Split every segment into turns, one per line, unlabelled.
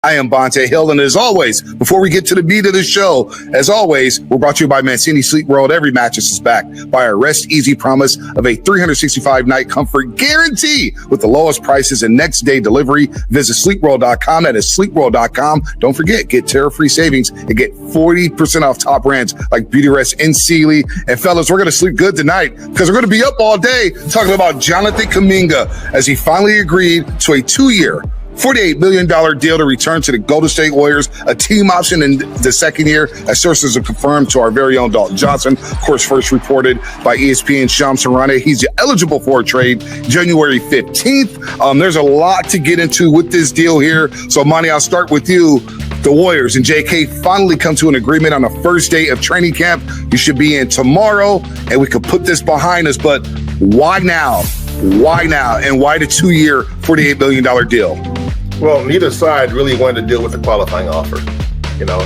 I am Bonte Hill, and as always, before we get to the meat of the show, as always, we're brought to you by Mancini Sleep World. Every mattress is backed by our Rest Easy promise of a 365-night comfort guarantee with the lowest prices and next-day delivery. Visit sleepworld.com. That is sleepworld.com. Don't forget, get terror-free savings and get 40% off top brands like Beautyrest and Sealy. And fellas, we're going to sleep good tonight because we're going to be up all day talking about Jonathan Kuminga as he finally agreed to a 2-year, $48 million deal to return to the Golden State Warriors, a team option in the second year, as sources have confirmed to our very own Dalton Johnson. Of course, first reported by ESPN Shamsarane. He's eligible for a trade January 15th. There's a lot to get into with this deal here. So, Monty, I'll start with you. The Warriors and JK finally come to an agreement on the first day of training camp. You should be in tomorrow, and we could put this behind us. But why now? Why now? And why the 2-year, $48 million deal?
Well, neither side really wanted to deal with the qualifying offer. You know,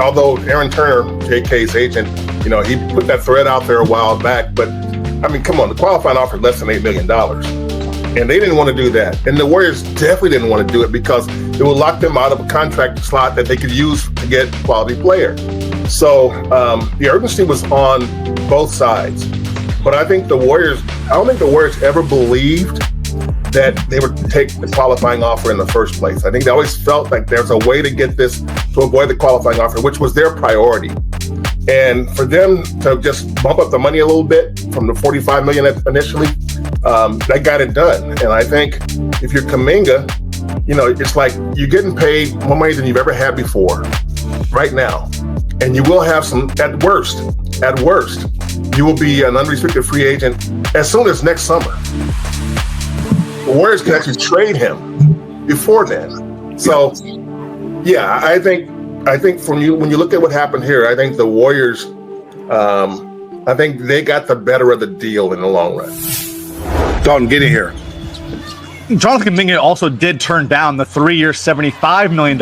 although Aaron Turner, JK's agent, you know, he put that thread out there a while back. But, I mean, come on, the qualifying offer less than $8 million. And they didn't want to do that. And the Warriors definitely didn't want to do it because it would lock them out of a contract slot that they could use to get a quality player. So the urgency was on both sides. But I think I don't think the Warriors ever believed that they would take the qualifying offer in the first place. I think they always felt like there's a way to get this, to avoid the qualifying offer, which was their priority. And for them to just bump up the money a little bit from the $45 million initially, that got it done. And I think if you're Kuminga, you know, it's like you're getting paid more money than you've ever had before right now. And you will have some, at worst, you will be an unrestricted free agent as soon as next summer. The Warriors can actually trade him before then. So, yeah, I think when you look at what happened here, I think the Warriors, I think they got the better of the deal in the long run.
Dalton, get in here.
Jonathan Kuminga also did turn down the 3-year, $75 million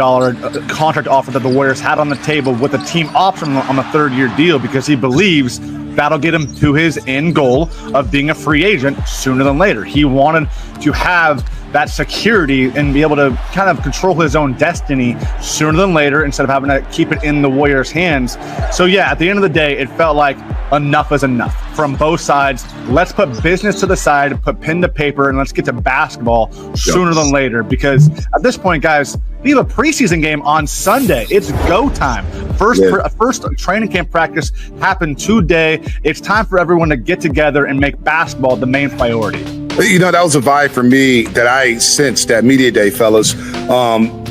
contract offer that the Warriors had on the table with a team option on the third-year deal because he believes that'll get him to his end goal of being a free agent sooner than later. He wanted to have that security and be able to kind of control his own destiny sooner than later instead of having to keep it in the Warriors' hands. So yeah, at the end of the day, it felt like enough is enough from both sides. Let's put business to the side, put pen to paper, and let's get to basketball sooner than later. Because at this point, guys, we have a preseason game on Sunday. It's go time. First training camp practice happened today. It's time for everyone to get together and make basketball the main priority.
You know, that was a vibe for me that I sensed at Media Day, fellas,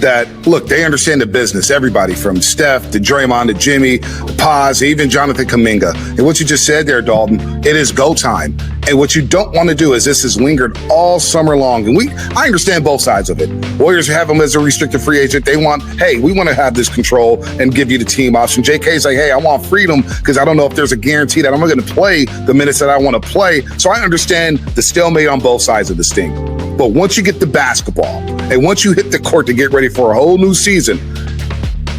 that, look, they understand the business. Everybody from Steph to Draymond to Jimmy, Paz, even Jonathan Kuminga. And what you just said there, Dalton, it is go time. And what you don't want to do is this has lingered all summer long. And I understand both sides of it. Warriors have him as a restricted free agent. They want, hey, we want to have this control and give you the team option. JK's like, hey, I want freedom because I don't know if there's a guarantee that I'm going to play the minutes that I want to play. So I understand the stalemate on both sides of this thing. But once you get the basketball and once you hit the court to get ready for a whole new season,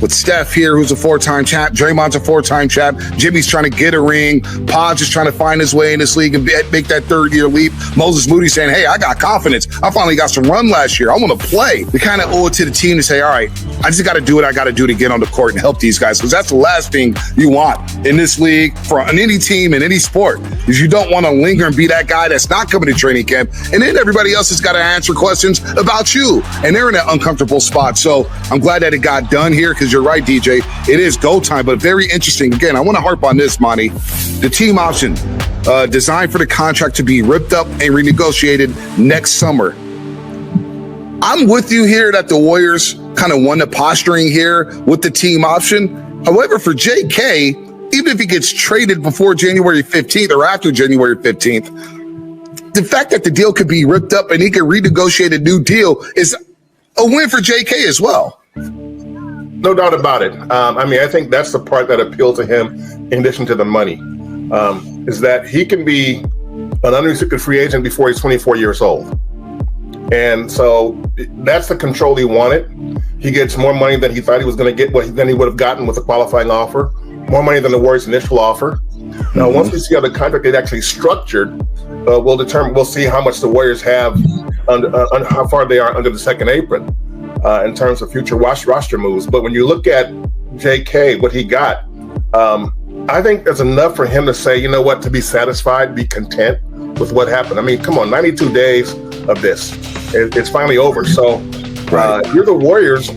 with Steph here, who's a 4-time champ, Draymond's a 4-time champ, Jimmy's trying to get a ring, Pod's just trying to find his way in this league and make that third-year leap. Moses Moody saying, hey, I got confidence. I finally got some run last year. I want to play. We kind of owe it to the team to say, all right, I just got to do what I got to do to get on the court and help these guys, because that's the last thing you want in this league for any team in any sport, is you don't want to linger and be that guy that's not coming to training camp, and then everybody else has got to answer questions about you, and they're in that uncomfortable spot. So I'm glad that it got done here, because you're right, DJ. It is go time, but very interesting. Again, I want to harp on this, Monty. The team option designed for the contract to be ripped up and renegotiated next summer. I'm with you here that the Warriors kind of won the posturing here with the team option. However, for JK, even if he gets traded before January 15th or after January 15th, the fact that the deal could be ripped up and he could renegotiate a new deal is a win for JK as well.
No doubt about it. I mean, I think that's the part that appealed to him in addition to the money, is that he can be an unrestricted free agent before he's 24 years old. And so that's the control he wanted. He gets more money than he thought he was going to get, than he would have gotten with a qualifying offer, more money than the Warriors' initial offer. Now, once we see how the contract is actually structured, we'll see how much the Warriors have, how far they are under the second apron. in terms of future roster moves. But when you look at JK, what he got, I think there's enough for him to say, you know what, to be satisfied, be content with what happened. I mean, come on, 92 days of this. It's finally over. So if you're the Warriors,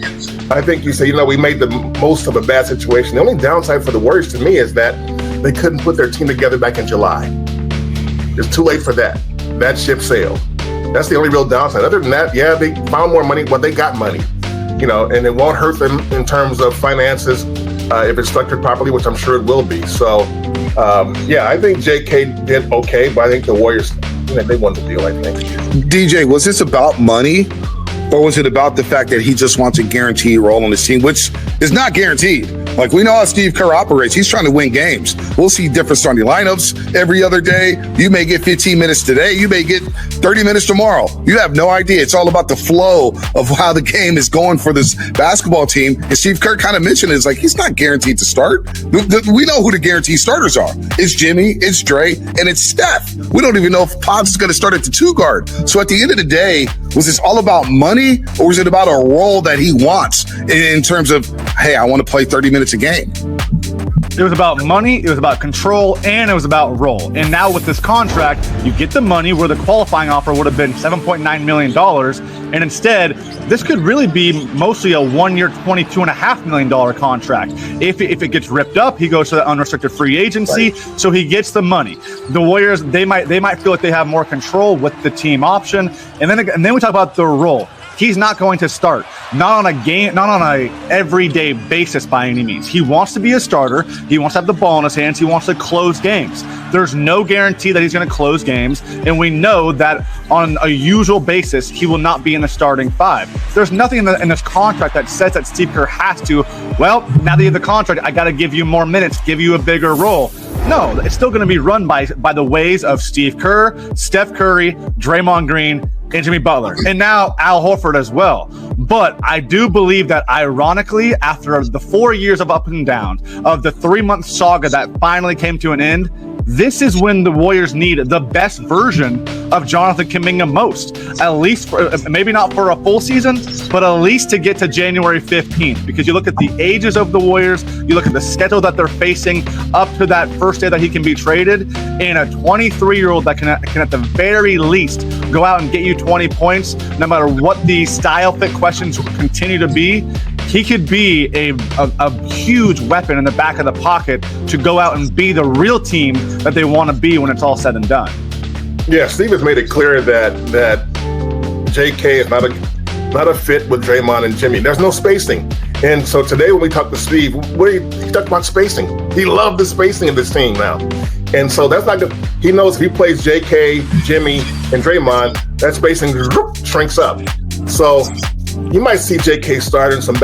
I think you say, you know, we made the most of a bad situation. The only downside for the Warriors to me is that they couldn't put their team together back in July. It's too late for that. That ship sailed. That's the only real downside. Other than that, yeah, they found more money, but they got money, you know, and it won't hurt them in terms of finances if it's structured properly, which I'm sure it will be. So, yeah, I think JK did okay, but I think the Warriors, you know, they won the deal, I think.
DJ, was this about money? Or was it about the fact that he just wants a guaranteed role on his team, which is not guaranteed? Like, we know how Steve Kerr operates. He's trying to win games. We'll see different starting lineups every other day. You may get 15 minutes today. You may get 30 minutes tomorrow. You have no idea. It's all about the flow of how the game is going for this basketball team. And Steve Kerr kind of mentioned it's like he's not guaranteed to start. We know who the guaranteed starters are. It's Jimmy, it's Dre, and it's Steph. We don't even know if Pops is going to start at the 2 guard. So at the end of the day, was this all about money, or was it about a role that he wants in terms of, hey, I want to play 30 minutes a game?
It was about money, it was about control, and it was about role. And now with this contract, you get the money where the qualifying offer would have been $7.9 million. And instead, this could really be mostly a 1-year, $22.5 million contract. If it gets ripped up, he goes to the unrestricted free agency, so he gets the money. The Warriors, they might feel like they have more control with the team option. And then we talk about the role. He's not going to start, not on a everyday basis by any means. He wants to be a starter. He wants to have the ball in his hands. He wants to close games. There's no guarantee that he's going to close games, and we know that on a usual basis, he will not be in the starting 5. There's nothing in this contract that says that Steve Kerr has to, well, now that you have the contract, I got to give you more minutes, give you a bigger role. No, it's still going to be run by the ways of Steve Kerr, Steph Curry, Draymond Green, and Jimmy Butler, and now Al Horford as well. But I do believe that, ironically, after the 4 years of up and down, of the 3-month saga that finally came to an end, this is when the Warriors need the best version of Jonathan Kuminga most, at least for, maybe not for a full season, but at least to get to January 15th. Because you look at the ages of the Warriors, you look at the schedule that they're facing up to that first day that he can be traded, and a 23-year-old that can at the very least go out and get you 20 points, no matter what the style fit questions continue to be. He could be a huge weapon in the back of the pocket to go out and be the real team that they want to be when it's all said and done.
Yeah, Steve has made it clear that JK is not a fit with Draymond and Jimmy. There's no spacing. And so today when we talked to Steve, he talked about spacing. He loved the spacing of this team now. And so that's not good. He knows if he plays JK, Jimmy, and Draymond, that spacing shrinks up. So you might see JK start in some